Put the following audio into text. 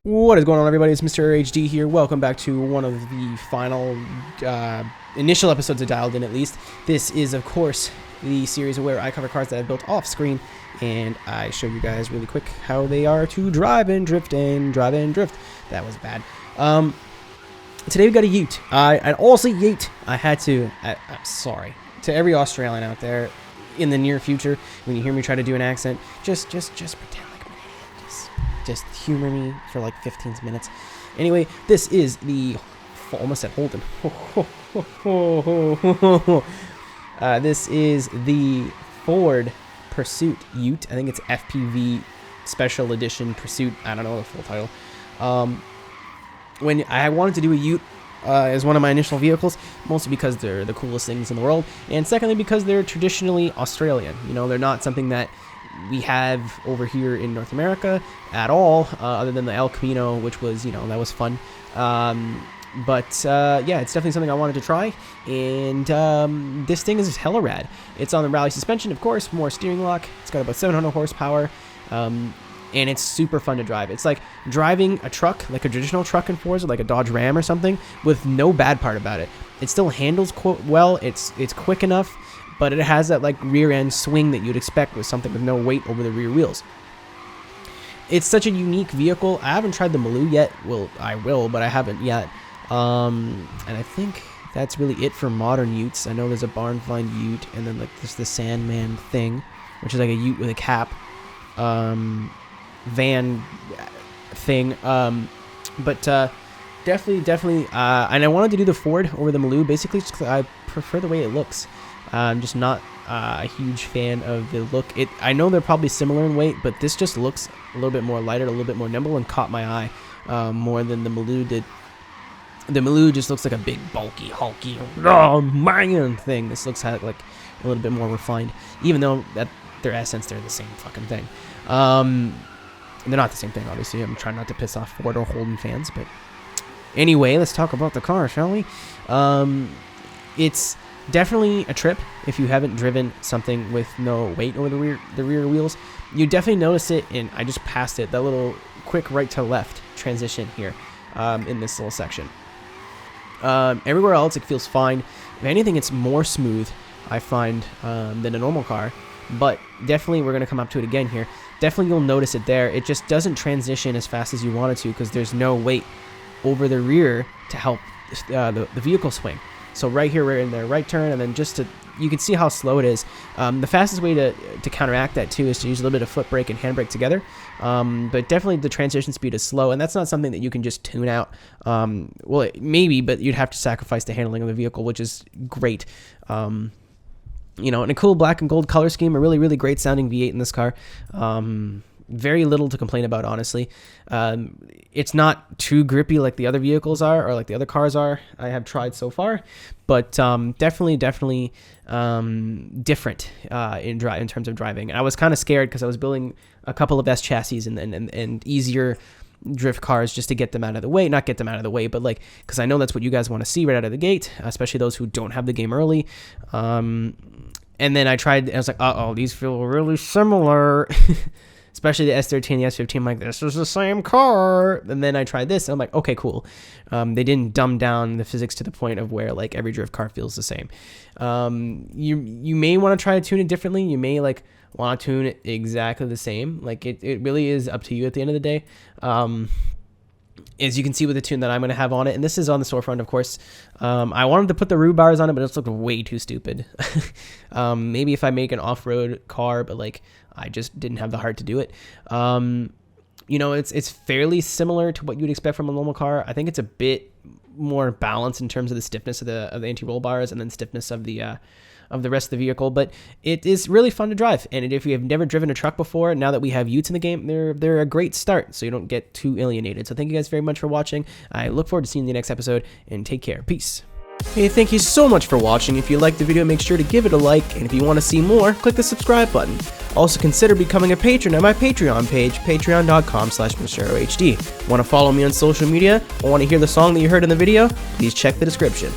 What is going on, everybody? It's MrAeroHD here. Welcome back to one of the final initial episodes of Dialed In, at least. This is, of course, the series where I cover cars that I've built off screen, and I show you guys really quick how they are to drive and drift and drive and drift. That was bad. Today we got a Ute. I also Ute. I had to. I'm sorry to every Australian out there. In the near future, when you hear me try to do an accent, just pretend like I'm an idiot. Just humor me for like 15 minutes. Anyway, this is the almost at Holden. This is the Ford Pursuit Ute. I think it's FPV Special Edition Pursuit. I don't know the full title. When I wanted to do a Ute as one of my initial vehicles, mostly because they're the coolest things in the world, and secondly because they're traditionally Australian. You know, they're not something that we have over here in North America at all, other than the El Camino, which was, you know, that was fun. Yeah, it's definitely something I wanted to try, and this thing is hella rad. It's on the rally suspension, of course, more steering lock. It's got about 700 horsepower. And it's super fun to drive. It's like driving a truck, like a traditional truck in Forza, like a Dodge Ram or something, with no bad part about it. It still handles well. It's quick enough, but it has that like rear end swing that you'd expect with something with no weight over the rear wheels. It's such a unique vehicle. I haven't tried the Maloo yet. Well, I will, but I haven't yet. And I think that's really it for modern Utes. I know there's a barn find Ute, and then like there's the Sandman thing, which is like a Ute with a cap. Van thing, but definitely and I wanted to do the Ford over the Maloo, basically just 'cause I prefer the way it looks. I'm just not a huge fan of the look. I know they're probably similar in weight, but this just looks a little bit more lighter, a little bit more nimble, and caught my eye more than the Maloo did. The Maloo just looks like a big, bulky, hulky, oh man thing. This looks like a little bit more refined, even though that their essence, they're the same fucking thing. They're not the same thing, obviously. I'm trying not to piss off Ford or Holden fans, but anyway, let's talk about the car, shall we? It's definitely a trip if you haven't driven something with no weight over the rear wheels. You definitely notice it, and I just passed it, that little quick right to left transition here in this little section. Everywhere else, it feels fine. If anything, it's more smooth, I find, than a normal car. But definitely, we're going to come up to it again here. Definitely, you'll notice it there. It just doesn't transition as fast as you want it to because there's no weight over the rear to help the vehicle swing. So right here, we're in the right turn, and then you can see how slow it is. The fastest way to counteract that, too, is to use a little bit of foot brake and handbrake together. But definitely, the transition speed is slow, and that's not something that you can just tune out. Well, maybe, but you'd have to sacrifice the handling of the vehicle, which is great. You know, in a cool black and gold color scheme, a really, really great sounding V8 in this car. Very little to complain about, honestly. It's not too grippy like the other vehicles are, or like the other cars are I have tried so far, but definitely different in terms of driving. And I was kind of scared because I was building a couple of S chassis and easier drift cars just to get them out of the way. Not get them out of the way, but like, because I know that's what you guys want to see right out of the gate, especially those who don't have the game early. And then I tried, I was like, uh-oh, these feel really similar. Especially the S13 and the S15. I'm like, this is the same car. And then I tried this, and I'm like, okay, cool. They didn't dumb down the physics to the point of where like every drift car feels the same. You may want to try to tune it differently. You may like want to tune it exactly the same. Like it really is up to you at the end of the day. As you can see with the tune that I'm going to have on it, and this is on the storefront, of course. I wanted to put the roof bars on it, but it just looked way too stupid. Maybe if I make an off-road car, but like I just didn't have the heart to do it. You know, it's fairly similar to what you'd expect from a normal car. I think it's a bit more balanced in terms of the stiffness of the anti-roll bars and then stiffness of the rest of the vehicle, but it is really fun to drive. And if you have never driven a truck before, now that we have Utes in the game, they're a great start, so you don't get too alienated. So thank you guys very much for watching. I look forward to seeing you next episode, and take care. Peace. Hey, thank you so much for watching. If you liked the video, make sure to give it a like, and if you want to see more, click the subscribe button. Also, consider becoming a patron at my Patreon page, patreon.com/MrAeroHD. Want to follow me on social media, or want to hear the song that you heard in the video? Please check the description.